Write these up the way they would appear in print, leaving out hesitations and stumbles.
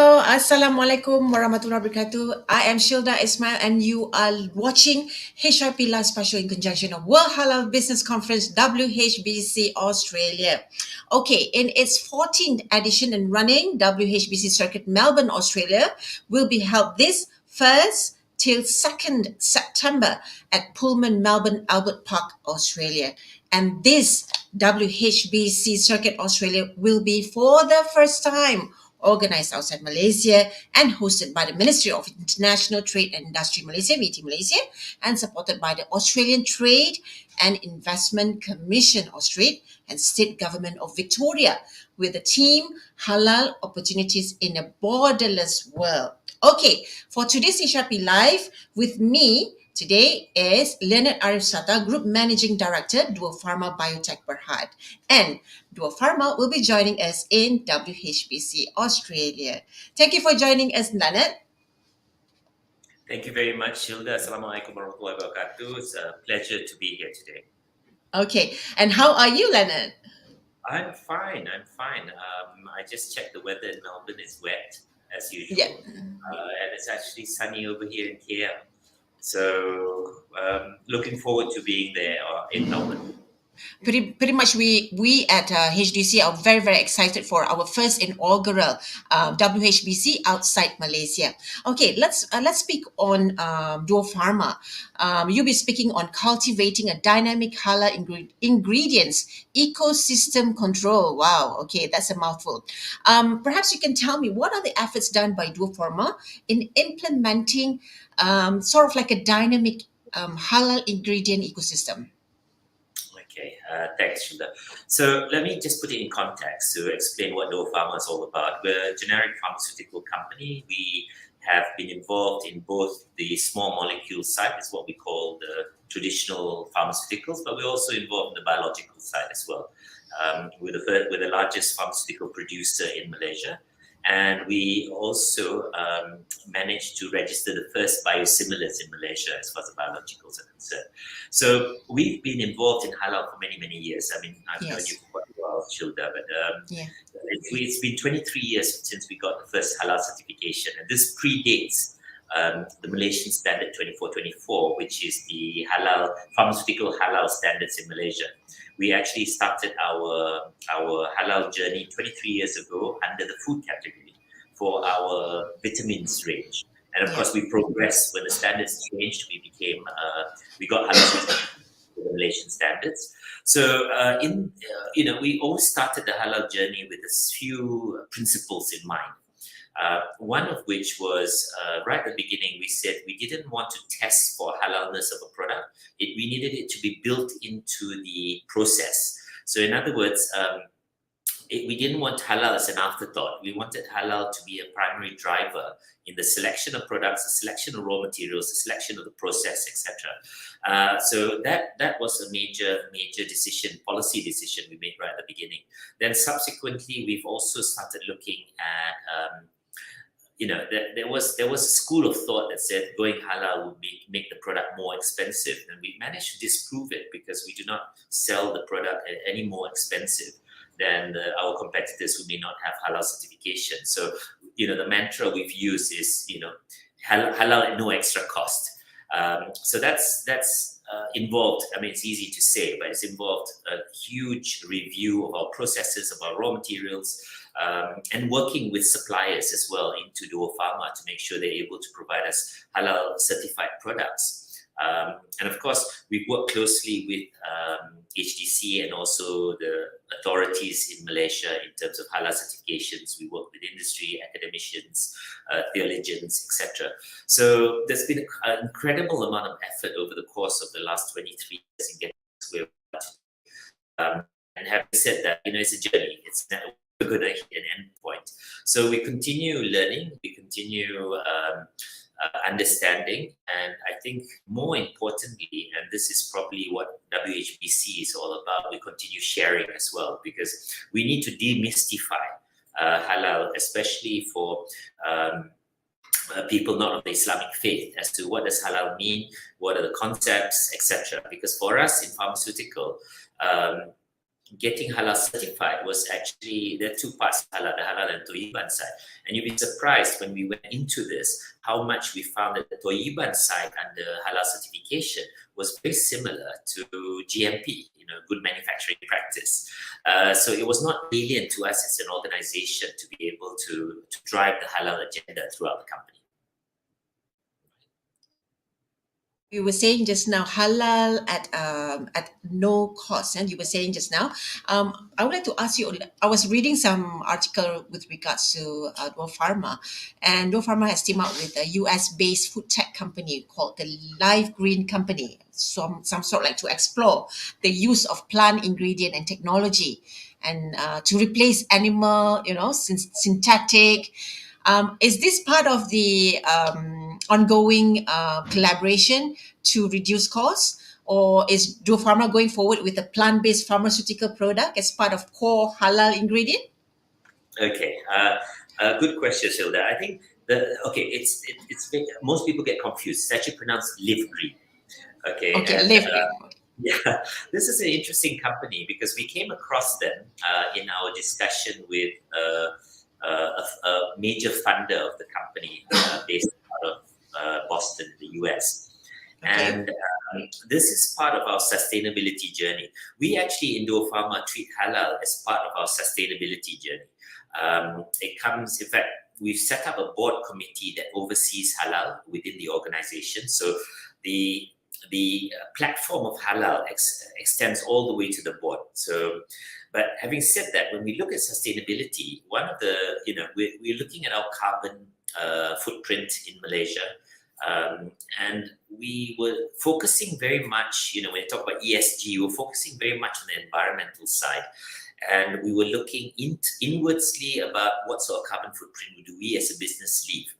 Hello, Assalamualaikum warahmatullahi wabarakatuh. I am Shilda Ismail and you are watching HRP Live Special in conjunction of World Halal Business Conference WHBC Australia. Okay, in its 14th edition and running, WHBC Circuit Melbourne, Australia will be held this 1st till 2nd September at Pullman Melbourne Albert Park, Australia. And this WHBC Circuit Australia will be for the first time organized outside Malaysia and hosted by the Ministry of International Trade and Industry Malaysia, MITI Malaysia, and supported by the Australian Trade and Investment Commission Australia and State Government of Victoria with the theme Halal Opportunities in a Borderless World. Okay, for today's HRP Live, with me today is Leonard Ariff Abdul Shatar, Group Managing Director, Duopharma Biotech Berhad. And Duopharma will be joining us in WHBC Australia. Thank you for joining us, Leonard. Thank you very much, Shilda. Assalamualaikum warahmatullahi wabarakatuh. It's a pleasure to be here today. Okay, and how are you, Leonard? I'm fine. I just checked the weather in Melbourne. It's wet, as usual. Yeah. And it's actually sunny over here in KL. So looking forward to being there in Melbourne. Pretty much we at HDC are very, very excited for our first inaugural WHBC outside Malaysia. Okay, let's speak on Duopharma. You'll be speaking on cultivating a dynamic halal ingredients ecosystem control. Wow, okay, that's a mouthful. Perhaps you can tell me what are the efforts done by Duopharma in implementing sort of like a dynamic halal ingredient ecosystem? Okay, thanks, Shilda. So let me just put it in context to explain what Duopharma is all about. We're a generic pharmaceutical company. We have been involved in both the small molecule side, is what we call the traditional pharmaceuticals, but we're also involved in the biological side as well. We're the largest pharmaceutical producer in Malaysia. And we also managed to register the first biosimilars in Malaysia as far as the biologicals are concerned. So we've been involved in halal for many, many years. I mean, I've known you for quite a while, Shilda, but it's been 23 years since we got the first halal certification. And this predates the Malaysian Standard 2424, which is the halal pharmaceutical halal standards in Malaysia. We actually started our halal journey 23 years ago under the food category for our vitamins range. And of course, we progressed when the standards changed. We got halal with the Malaysian standards. So we always started the halal journey with a few principles in mind. One of which was right at the beginning, we said we didn't want to test for halalness of a product. We needed it to be built into the process. So in other words, we didn't want halal as an afterthought. We wanted halal to be a primary driver in the selection of products, the selection of raw materials, the selection of the process, etc. So that was a major policy decision we made right at the beginning. Then subsequently, we've also started looking at there was a school of thought that said going halal would make the product more expensive, and we managed to disprove it because we do not sell the product any more expensive than our competitors who may not have halal certification. So the mantra we've used is halal at no extra cost. So that's involved. I mean, it's easy to say, but it's involved a huge review of our processes, of our raw materials. And working with suppliers as well into Duopharma to make sure they're able to provide us halal certified products. And of course, we've worked closely with HDC and also the authorities in Malaysia in terms of halal certifications. We work with industry, academicians, theologians, etc. So there's been an incredible amount of effort over the course of the last 23 years in getting to where we are. And having said that, it's a journey. It's never going to hit an end point. So we continue learning, we continue understanding, and I think more importantly, and this is probably what WHBC is all about, we continue sharing as well, because we need to demystify halal, especially for people not of the Islamic faith, as to what does halal mean, what are the concepts, etc. Because for us in pharmaceutical, getting halal certified was actually, there are two parts to halal, the halal and toyiban side. And you'd be surprised when we went into this, how much we found that the toyiban side under halal certification was very similar to GMP, good manufacturing practice. So it was not alien to us as an organization to be able to drive the halal agenda throughout the company. You were saying just now halal at no cost, and you were saying just now. I would like to ask you. I was reading some article with regards to Duopharma, and Duopharma has teamed up with a US-based food tech company called the Live Green Company. Some sort like to explore the use of plant ingredient and technology, and to replace animal, synthetic. Is this part of the ongoing collaboration to reduce costs, or is Duopharma going forward with a plant-based pharmaceutical product as part of core halal ingredient? Okay, good question, Shilda. I think it's most people get confused. It's actually pronounced Live Green. Okay, Live Green. Yeah, this is an interesting company because we came across them in our discussion with a major funder of the company based out of Boston, the US. Okay. And this is part of our sustainability journey. We actually in Duopharma treat halal as part of our sustainability journey. In fact, we've set up a board committee that oversees halal within the organization. So the platform of halal extends all the way to the board. So, but having said that, when we look at sustainability, one of the, we're looking at our carbon footprint in Malaysia. And we were focusing very much, when we talk about ESG, we were focusing very much on the environmental side. And we were looking inwardsly about what sort of carbon footprint do we as a business leave.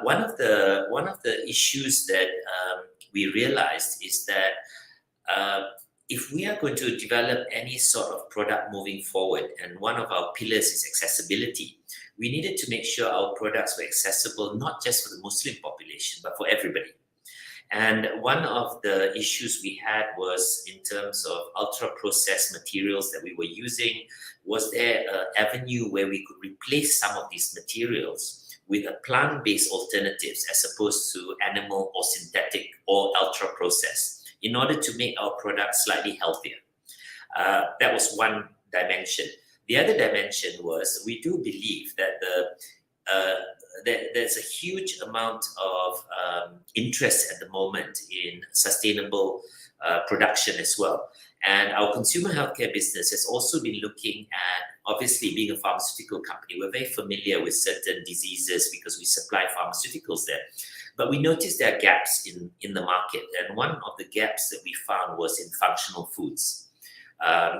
One of the issues that we realized is that if we are going to develop any sort of product moving forward, and one of our pillars is accessibility, we needed to make sure our products were accessible not just for the Muslim population, but for everybody. And one of the issues we had was in terms of ultra-processed materials that we were using. Was there an avenue where we could replace some of these materials with a plant-based alternatives as opposed to animal or synthetic or ultra-processed in order to make our products slightly healthier? That was one dimension. The other dimension was we do believe that there's a huge amount of interest at the moment in sustainable production as well. And our consumer healthcare business has also been looking at, obviously being a pharmaceutical company, we're very familiar with certain diseases because we supply pharmaceuticals there. But we noticed there are gaps in the market. And one of the gaps that we found was in functional foods.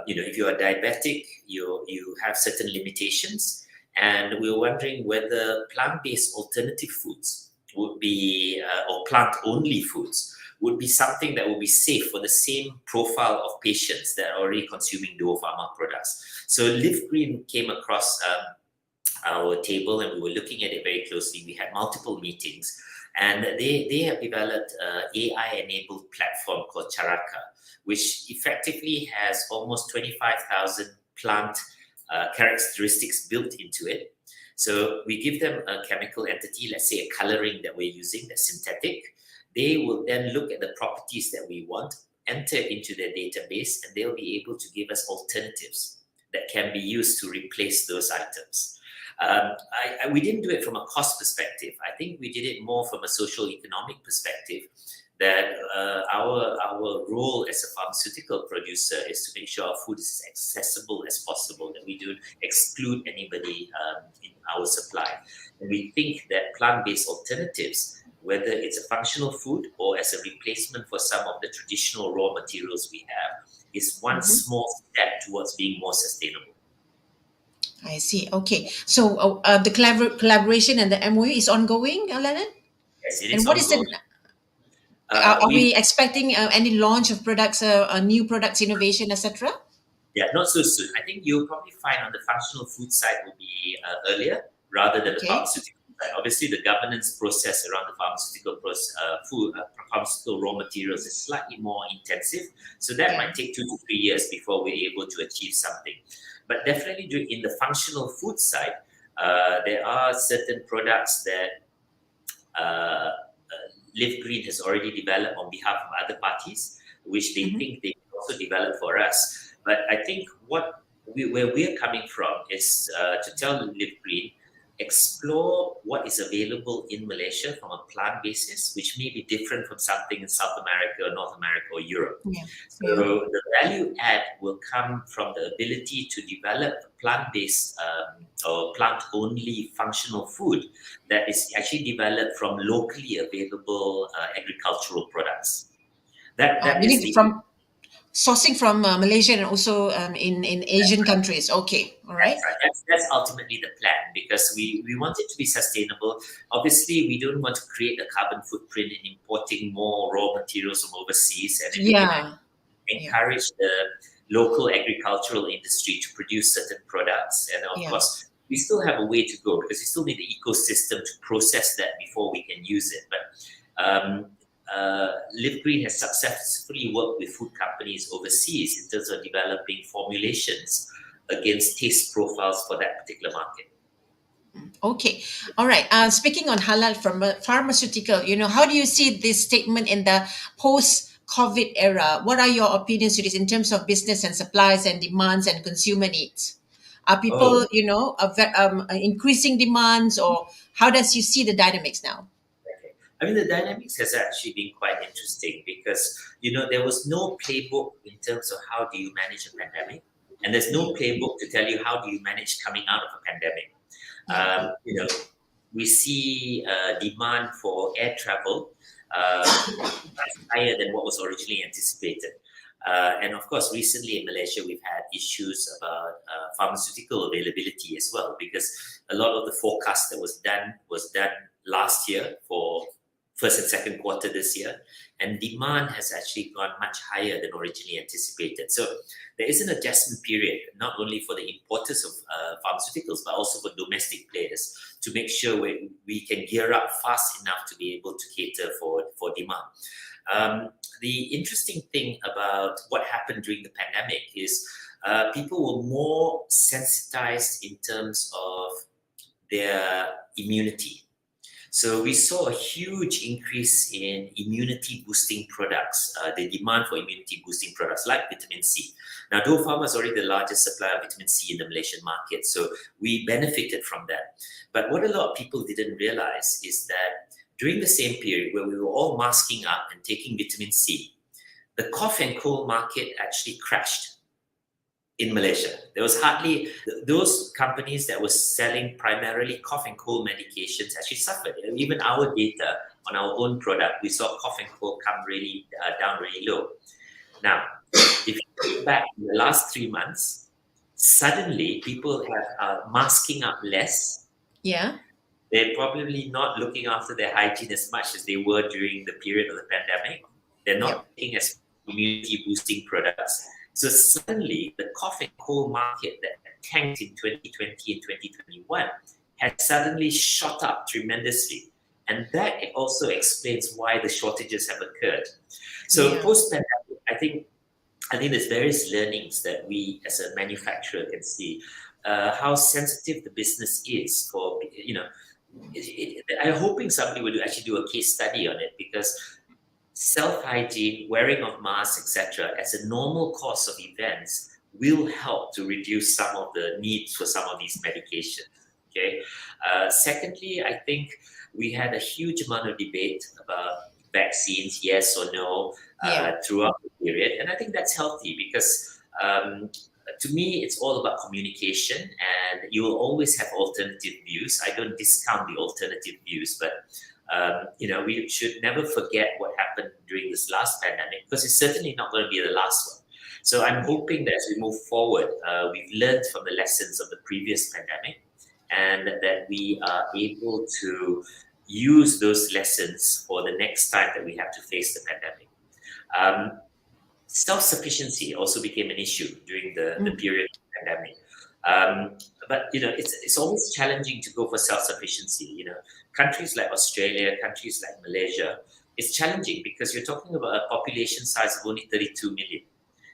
If you are diabetic, you have certain limitations. And we were wondering whether plant-based alternative foods would be, or plant-only foods, would be something that would be safe for the same profile of patients that are already consuming Duopharma products. So Live Green came across our table and we were looking at it very closely. We had multiple meetings, and they have developed an AI-enabled platform called Charaka, which effectively has almost 25,000 plant characteristics built into it. So we give them a chemical entity, let's say a coloring that we're using that's synthetic. They will then look at the properties that we want, enter into their database, and they'll be able to give us alternatives that can be used to replace those items. We didn't do it from a cost perspective. I think we did it more from a social economic perspective, that our role as a pharmaceutical producer is to make sure our food is as accessible as possible, that we don't exclude anybody in our supply. And we think that plant-based alternatives, whether it's a functional food or as a replacement for some of the traditional raw materials we have, is one small step towards being more sustainable. I see. Okay. So the collaboration and the MOU is ongoing, Leonard? Yes, it is. And what is ongoing. are we expecting any launch of products, new products, innovation, etc.? Yeah, not so soon. I think you'll probably find on the functional food side will be earlier rather than the pharmaceutical side. obviously the governance process around the pharmaceutical raw materials is slightly more intensive. So that might take 2 to 3 years before we're able to achieve something. But definitely in the functional food side, there are certain products that Live Green has already developed on behalf of other parties, which they think they can also develop for us. But I think where we're coming from is to tell Live Green, explore what is available in Malaysia from a plant basis, which may be different from something in South America, North America, or Europe. So the value add will come from the ability to develop plant-based or plant-only functional food that is actually developed from locally available agricultural products. That is the from sourcing from Malaysia and also in Asian countries. Okay, all right. That's right. That's ultimately the plan, because we want it to be sustainable. Obviously, we don't want to create a carbon footprint in importing more raw materials from overseas, and we can encourage the local agricultural industry to produce certain products. And of course, we still have a way to go, because we still need the ecosystem to process that before we can use it. But Live Green has successfully worked with food companies overseas in terms of developing formulations against taste profiles for that particular market. Okay, all right. Speaking on halal from pharmaceutical, how do you see this statement in the post-COVID era? What are your opinions to this in terms of business and supplies and demands and consumer needs? Are people, increasing demands, or how does you see the dynamics now? Okay. I mean, the dynamics has actually been quite interesting, because, there was no playbook in terms of how do you manage a pandemic. And there's no playbook to tell you how do you manage coming out of a pandemic. We see demand for air travel higher than what was originally anticipated. And of course, recently in Malaysia, we've had issues about pharmaceutical availability as well, because a lot of the forecast that was done last year for first and second quarter this year, and demand has actually gone much higher than originally anticipated. So there is an adjustment period, not only for the importers of pharmaceuticals, but also for domestic players, to make sure we can gear up fast enough to be able to cater for demand. The interesting thing about what happened during the pandemic is people were more sensitized in terms of their immunity. So we saw a huge increase in immunity boosting products, the demand for immunity boosting products like vitamin C. Now, Duopharma is already the largest supplier of vitamin C in the Malaysian market, so we benefited from that. But what a lot of people didn't realize is that during the same period where we were all masking up and taking vitamin C, the cough and cold market actually crashed in Malaysia. There was hardly, those companies that were selling primarily cough and cold medications actually suffered. Even our data on our own product, we saw cough and cold come really down really low. Now, if you look back in the last 3 months, suddenly people are masking up less. Yeah. They're probably not looking after their hygiene as much as they were during the period of the pandemic. They're not taking as immunity boosting products. So suddenly, the cough and cold market that tanked in 2020 and 2021 has suddenly shot up tremendously. And that also explains why the shortages have occurred. So post-pandemic, I think there's various learnings that we as a manufacturer can see. How sensitive the business is for, I'm hoping somebody will actually do a case study on it, because self-hygiene, wearing of masks, etc., as a normal course of events will help to reduce some of the needs for some of these medications. Okay. Secondly, I think we had a huge amount of debate about vaccines, yes or no, throughout the period, and I think that's healthy, because to me, it's all about communication, and you will always have alternative views. I don't discount the alternative views, but we should never forget what happened during this last pandemic, because it's certainly not going to be the last one. So I'm hoping that as we move forward, we've learned from the lessons of the previous pandemic, and that we are able to use those lessons for the next time that we have to face the pandemic. Self-sufficiency also became an issue during the period of the pandemic. but it's always challenging to go for self-sufficiency. Countries like Australia, countries like Malaysia, it's challenging because you're talking about a population size of only 32 million.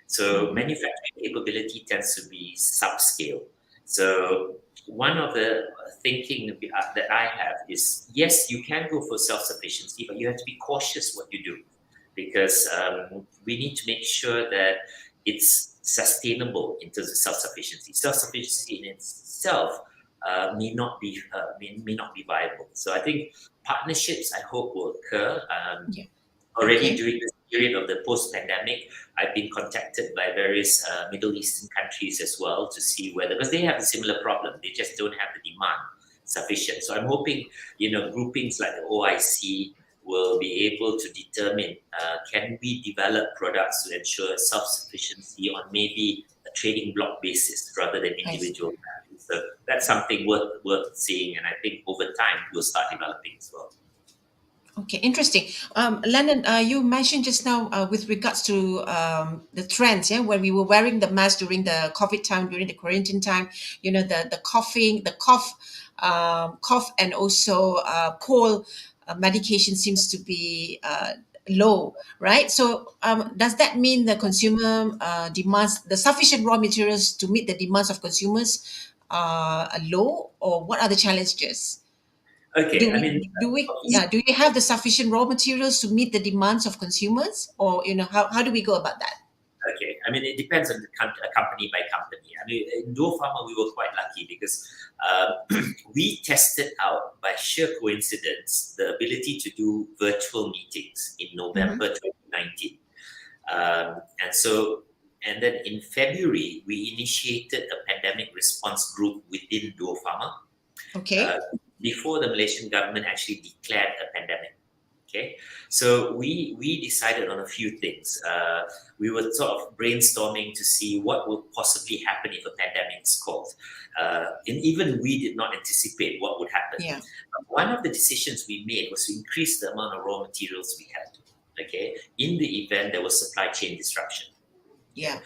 So manufacturing capability tends to be subscale. So one of the thinking that I have is, yes, you can go for self-sufficiency, but you have to be cautious what you do, because we need to make sure that it's sustainable in terms of self-sufficiency. Self-sufficiency in itself may not be viable. So I think partnerships, I hope, will occur. Already during this period of the post-pandemic, I've been contacted by various Middle Eastern countries as well to see whether, because they have a similar problem, they just don't have the demand sufficient. So I'm hoping, groupings like the OIC will be able to determine, can we develop products to ensure self-sufficiency on maybe a trading block basis rather than individual values. So that's something worth seeing, and I think over time we'll start developing as well. Okay, interesting. Leonard, you mentioned just now with regards to the trends, when we were wearing the mask during the COVID time, during the quarantine time, the coughing, the cough, and also cold medication seems to be low, right? So does that mean the consumer demands the sufficient raw materials to meet the demands of consumers are low, or what are the challenges? Okay, Do we have the sufficient raw materials to meet the demands of consumers, or how do we go about that? Okay, it depends on the company by company. In Duopharma, we were quite lucky because we tested out, by sheer coincidence, the ability to do virtual meetings in November 2019. And then in February, we initiated a pandemic response group within Duopharma. Okay. Before the Malaysian government actually declared a pandemic. Okay, so we decided on a few things. We were sort of brainstorming to see what would possibly happen if a pandemic is called. And even we did not anticipate what would happen. Yeah. One of the decisions we made was to increase the amount of raw materials we had. Okay, in the event there was supply chain disruption. Yeah.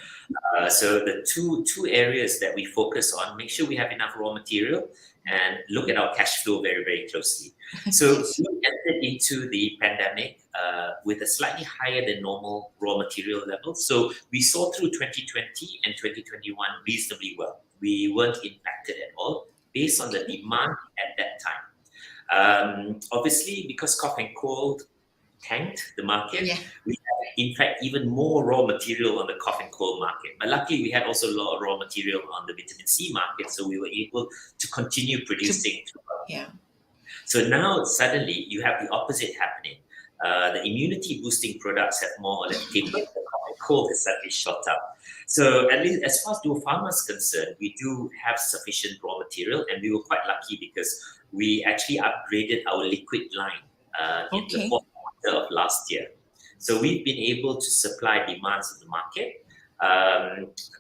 So the two areas that we focus on, make sure we have enough raw material and look at our cash flow very, very closely. So we entered into the pandemic with a slightly higher than normal raw material level. So we saw through 2020 and 2021 reasonably well. We weren't impacted at all based on the demand at that time. Obviously, because cough and cold tanked the market, we had, in fact, even more raw material on the cough and cold market. But luckily, we had also a lot of raw material on the vitamin C market, so we were able to continue producing. So now, suddenly, you have the opposite happening. The immunity boosting products have more or less tapered. The cough and cold has suddenly shot up. So at least as far as Duopharma is concerned, we do have sufficient raw material, and we were quite lucky because we actually upgraded our liquid line in the fourth quarter of last year. So we've been able to supply demands of the market.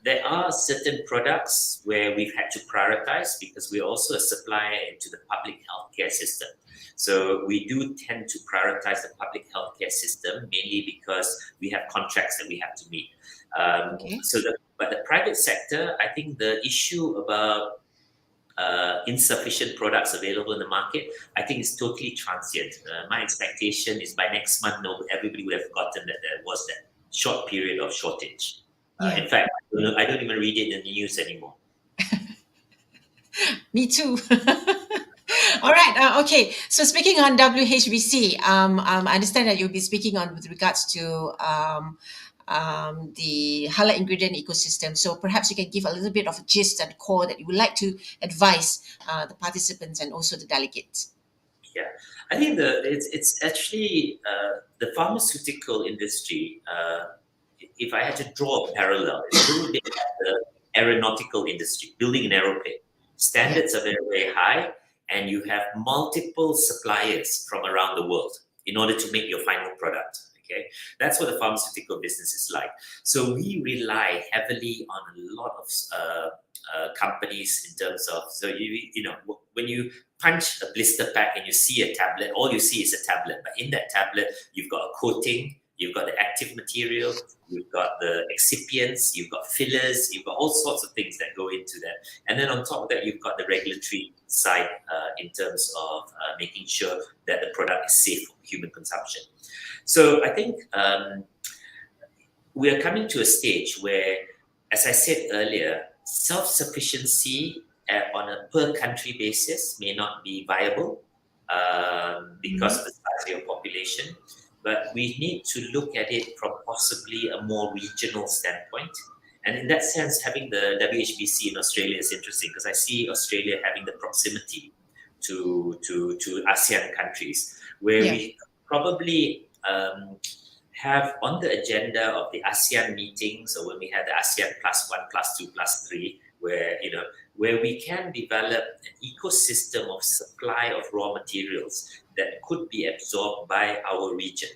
There are certain products where we've had to prioritize because we're also a supplier into the public healthcare system. So we do tend to prioritize the public healthcare system mainly because we have contracts that we have to meet. But the private sector, I think the issue about insufficient products available in the market, I think is totally transient. My expectation is by next month, everybody would have forgotten that there was that short period of shortage. In fact, I don't even read it in the news anymore. Me too. All right. Okay. So speaking on WHBC, I understand that you'll be speaking on with regards to the halal ingredient ecosystem. So perhaps you can give a little bit of a gist and core that you would like to advise the participants and also the delegates. Yeah, I think it's actually the pharmaceutical industry. If I had to draw a parallel, it's a little bit like the aeronautical industry, building an aeroplane. Standards are very, very high, and you have multiple suppliers from around the world in order to make your final product. Okay, that's what the pharmaceutical business is like. So we rely heavily on a lot of companies in terms of, so when you punch a blister pack and you see a tablet, all you see is a tablet. But in that tablet, you've got a coating, you've got the active material, you've got the excipients, you've got fillers, you've got all sorts of things that go into that. And then on top of that, you've got the regulatory side in terms of making sure that the product is safe for human consumption. So I think we are coming to a stage where, as I said earlier, self-sufficiency on a per country basis may not be viable because of the size of your population, but we need to look at it from possibly a more regional standpoint. And in that sense, having the WHBC in Australia is interesting because I see Australia having the proximity to ASEAN countries, where we probably have on the agenda of the ASEAN meetings, or when we have the ASEAN +1, +2, +3, where we can develop an ecosystem of supply of raw materials that could be absorbed by our region.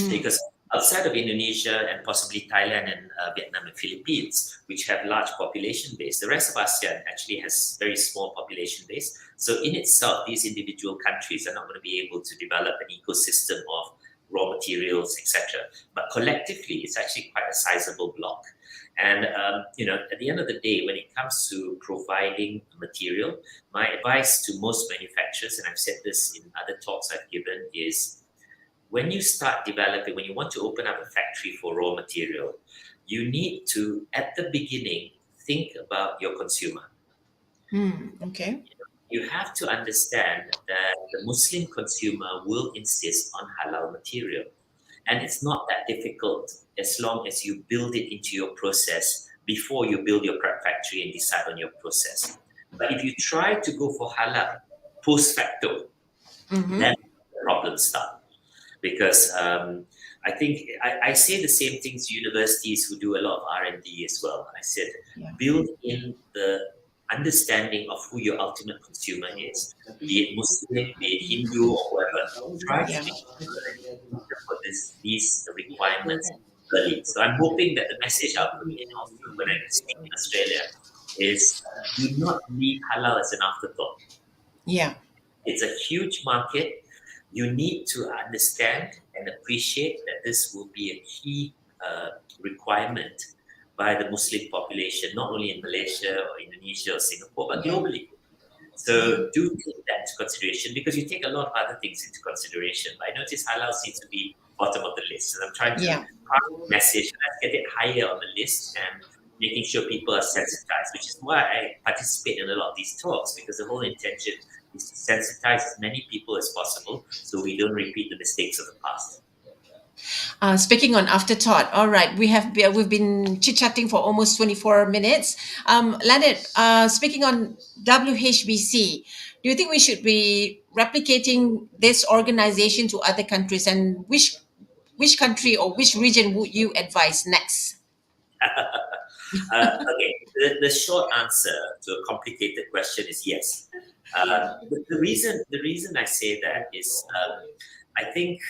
Because outside of Indonesia and possibly Thailand and Vietnam and Philippines, which have large population base, the rest of ASEAN actually has very small population base. So in itself, these individual countries are not going to be able to develop an ecosystem of raw materials, etc. But collectively, it's actually quite a sizable block. And at the end of the day, when it comes to providing material, my advice to most manufacturers, and I've said this in other talks I've given, is when you start developing, when you want to open up a factory for raw material, you need to, at the beginning, think about your consumer. Okay. You have to understand that the Muslim consumer will insist on halal material. And it's not that difficult as long as you build it into your process before you build your prep factory and decide on your process. But if you try to go for halal post facto, then the problems start. Because I think I say the same things to universities who do a lot of R&D as well. I said, build in the understanding of who your ultimate consumer is, be it Muslim, be it Hindu, or whatever. Try to make sure that you put these requirements early. So I'm hoping that the message I'll communicate when I speak in Australia is do not leave halal as an afterthought. Yeah. It's a huge market. You need to understand and appreciate that this will be a key requirement by the Muslim population, not only in Malaysia or Indonesia or Singapore, but globally. So do take that into consideration because you take a lot of other things into consideration. But I notice halal seems to be bottom of the list. And I'm trying to pass the message, let's get it higher on the list and making sure people are sensitized, which is why I participate in a lot of these talks, because the whole intention is to sensitize as many people as possible so we don't repeat the mistakes of the past. Speaking on afterthought, all right, we've been chit-chatting for almost 24 minutes. Leonard, speaking on WHBC, do you think we should be replicating this organization to other countries, and which country or which region would you advise next? Okay, the short answer to a complicated question is yes. The reason I say that is I think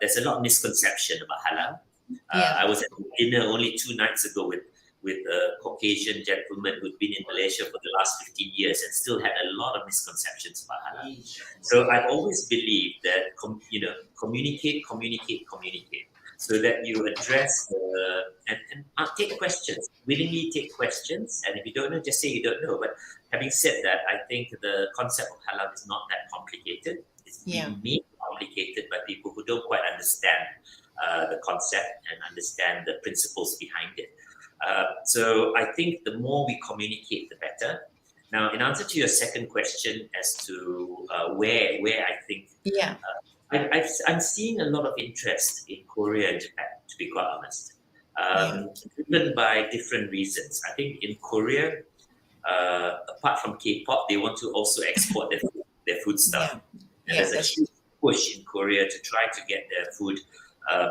there's a lot of misconception about halal. I was at dinner only 2 nights ago with a Caucasian gentleman who'd been in Malaysia for the last 15 years and still had a lot of misconceptions about halal. So I've always believed that communicate, so that you address and take questions, willingly take questions. And if you don't know, just say you don't know. But having said that, I think the concept of halal is not that complicated. It's being made complicated by people who don't quite understand the concept and understand the principles behind it. So I think the more we communicate, the better. Now, in answer to your second question as to where I think I'm seeing a lot of interest in Korea and Japan, to be quite honest, driven by different reasons. I think in Korea, apart from K-pop, they want to also export their food stuff. And there's a huge push in Korea to try to get their food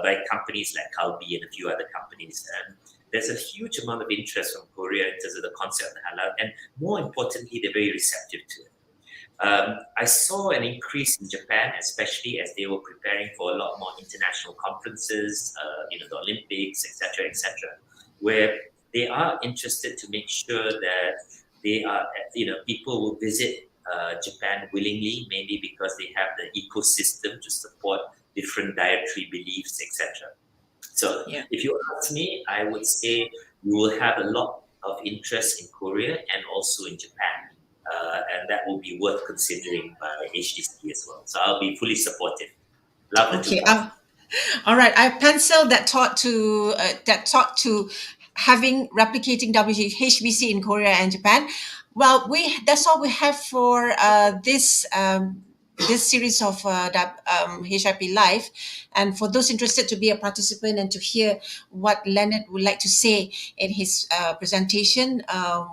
by companies like Calbee and a few other companies. And there's a huge amount of interest from Korea in terms of the concept of the halal. And more importantly, they're very receptive to it. I saw an increase in Japan, especially as they were preparing for a lot more international conferences, the Olympics, etc., where they are interested to make sure that they are, people will visit Japan willingly, maybe because they have the ecosystem to support different dietary beliefs, etc. So Yeah. if you ask me, I would say you will have a lot of interest in Korea and also in Japan. And that will be worth considering by HDC as well. So I'll be fully supportive. Love the two Okay. countries. All right. I penciled that thought to having replicating WHBC in Korea and Japan. Well, that's all we have for this series of HIP Live. And for those interested to be a participant and to hear what Leonard would like to say in his presentation,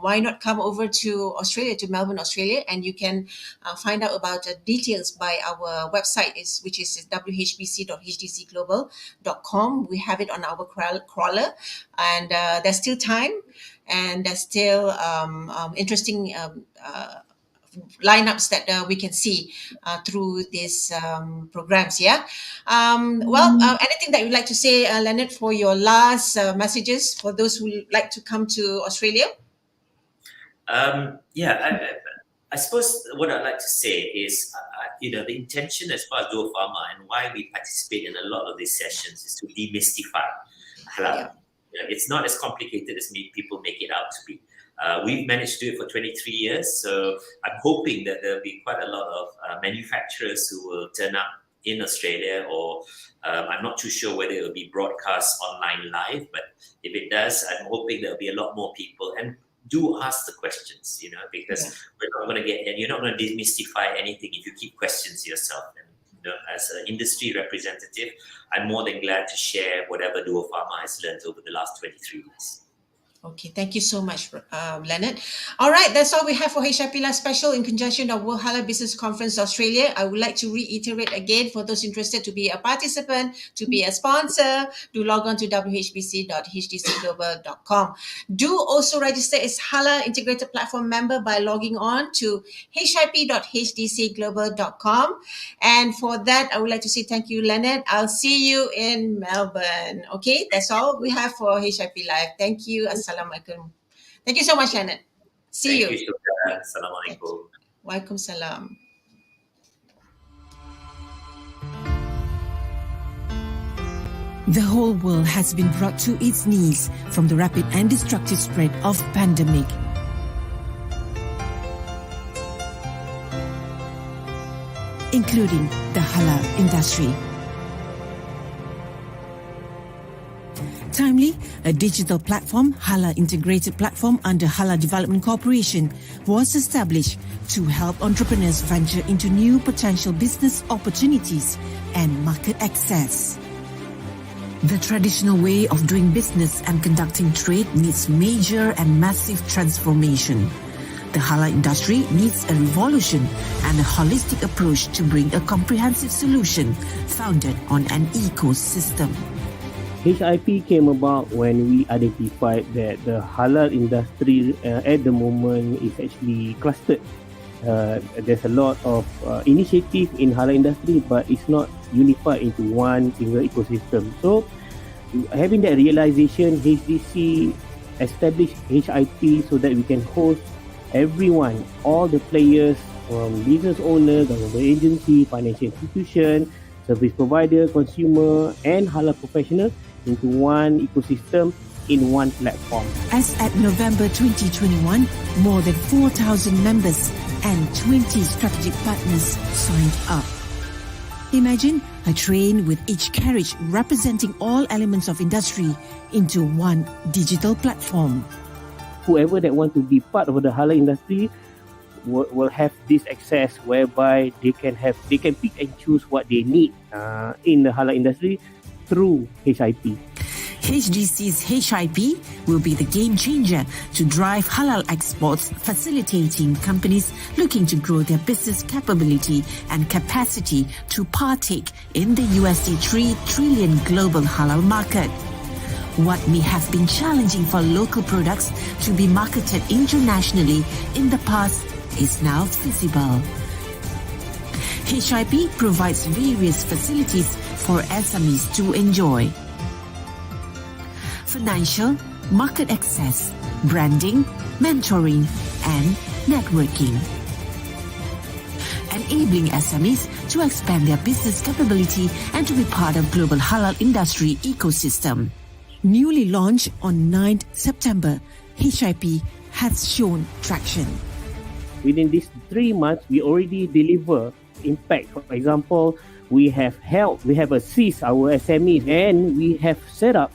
why not come over to Australia, to Melbourne, Australia, and you can find out about details by our website, which is whbc.hdcglobal.com. We have it on our crawler, and there's still time, and there's still interesting lineups that we can see through these programs. Yeah. Anything that you'd like to say, Leonard, for your last messages for those who like to come to Australia? I suppose what I'd like to say is, the intention as far as Duopharma and why we participate in a lot of these sessions is to demystify halal. Yeah. It's not as complicated as people make it out to be. We've managed to do it for 23 years, so I'm hoping that there'll be quite a lot of manufacturers who will turn up in Australia, or I'm not too sure whether it will be broadcast online live, but if it does, I'm hoping there'll be a lot more people. And do ask the questions, because we're not going to you're not going to demystify anything if you keep questions yourself. And as an industry representative, I'm more than glad to share whatever Duopharma has learned over the last 23 years. Okay, thank you so much, Leonard. All right, that's all we have for HIP Live Special in conjunction of World Halal Business Conference Australia. I would like to reiterate again, for those interested to be a participant, to be a sponsor, do log on to whbc.hdcglobal.com. Do also register as Halal Integrated Platform member by logging on to hip.hdcglobal.com. And for that, I would like to say thank you, Leonard. I'll see you in Melbourne. Okay, that's all we have for HIP Live. Thank you. Assalamualaikum. Thank you so much, Leonard. See Thank you. you, Shukran. Assalamualaikum. Waalaikumsalam. The whole world has been brought to its knees from the rapid and destructive spread of pandemic. Including the halal industry. Timely, a digital platform, Halal Integrated Platform under Halal Development Corporation, was established to help entrepreneurs venture into new potential business opportunities and market access. The traditional way of doing business and conducting trade needs major and massive transformation. The halal industry needs a revolution and a holistic approach to bring a comprehensive solution founded on an ecosystem. HIP came about when we identified that the halal industry at the moment is actually clustered. There's a lot of initiative in halal industry, but it's not unified into one single ecosystem. So, having that realization, HDC established HIP so that we can host everyone, all the players, from business owner, government agency, financial institution, service provider, consumer, and halal professional into one ecosystem in one platform. As at November 2021, more than 4,000 members and 20 strategic partners signed up. Imagine a train with each carriage representing all elements of industry into one digital platform. Whoever that want to be part of the halal industry will have this access whereby they can pick and choose what they need in the halal industry through HIP. HDC's HIP will be the game changer to drive halal exports, facilitating companies looking to grow their business capability and capacity to partake in the USD 3 trillion global halal market. What may have been challenging for local products to be marketed internationally in the past is now feasible. HIP provides various facilities for SMEs to enjoy: financial, market access, branding, mentoring, and networking. An enabling SMEs to expand their business capability and to be part of global halal industry ecosystem. Newly launched on 9th September, HIP has shown traction. Within these 3 months, we already deliver impact. For example, we have assist our SMEs, and we have set up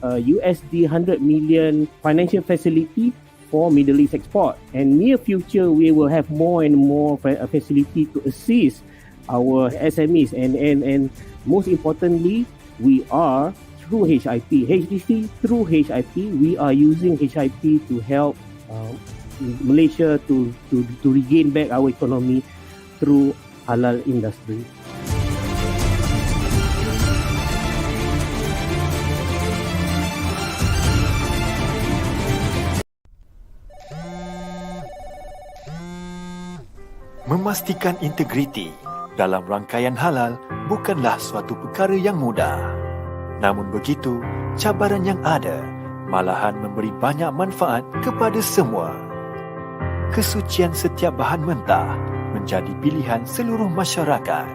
a USD 100 million financial facility for Middle East export. And near future, we will have more and more facility to assist our SMEs. And most importantly, we are through HIP. Through HIP, we are using HIP to help Malaysia to regain back our economy through halal industry. Memastikan integriti dalam rangkaian halal bukanlah suatu perkara yang mudah. Namun begitu, cabaran yang ada malahan memberi banyak manfaat kepada semua. Kesucian setiap bahan mentah menjadi pilihan seluruh masyarakat.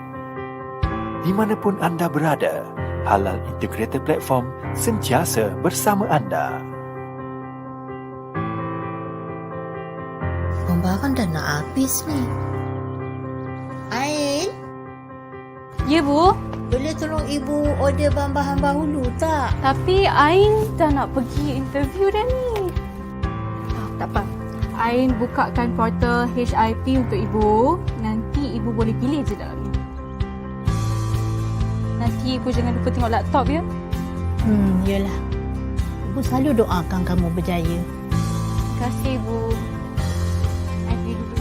Di manapun anda berada, Halal Integrated Platform sentiasa bersama anda. Pembaharan dah nak habis ni. Ain, Ya, Bu. boleh tolong ibu order bahan-bahan bahulu tak? Tapi Ain dah nak pergi interview dah ni. Tak apa. Ain bukakan portal HIP untuk ibu. Nanti ibu boleh pilih je dalam ni. Nanti ibu jangan lupa tengok laptop ya. Yelah. Ibu selalu doakan kamu berjaya. Terima kasih, Bu. Ain pergi dulu.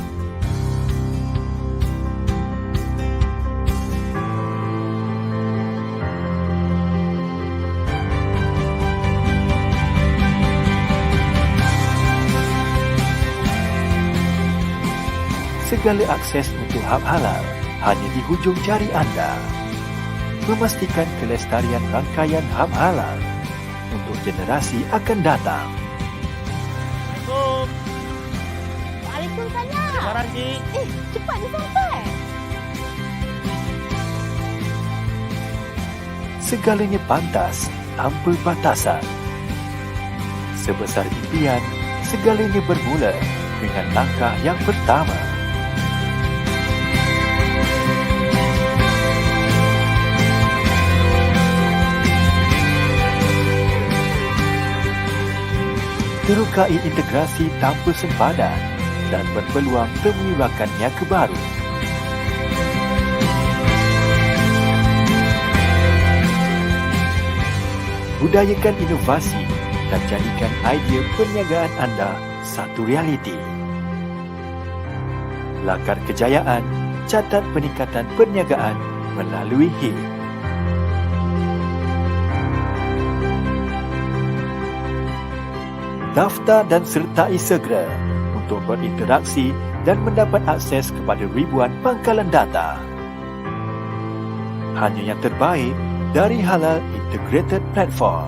Segala akses untuk hub halal hanya di hujung jari anda. Memastikan kelestarian rangkaian hub halal untuk generasi akan datang. Waalaikumsalam. Barang ni. Cepat dia sampai. Segalanya pantas tanpa batasan. Sebesar impian, segalanya bermula dengan langkah yang pertama. Terukai integrasi tanpa sempadan dan berpeluang temui rakan niaga baru. Budayakan inovasi dan jadikan idea perniagaan anda satu realiti. Lakar kejayaan, catat peningkatan perniagaan melalui HIP. Daftar dan sertai segera untuk berinteraksi dan mendapat akses kepada ribuan pangkalan data. Hanya yang terbaik dari Halal Integrated Platform.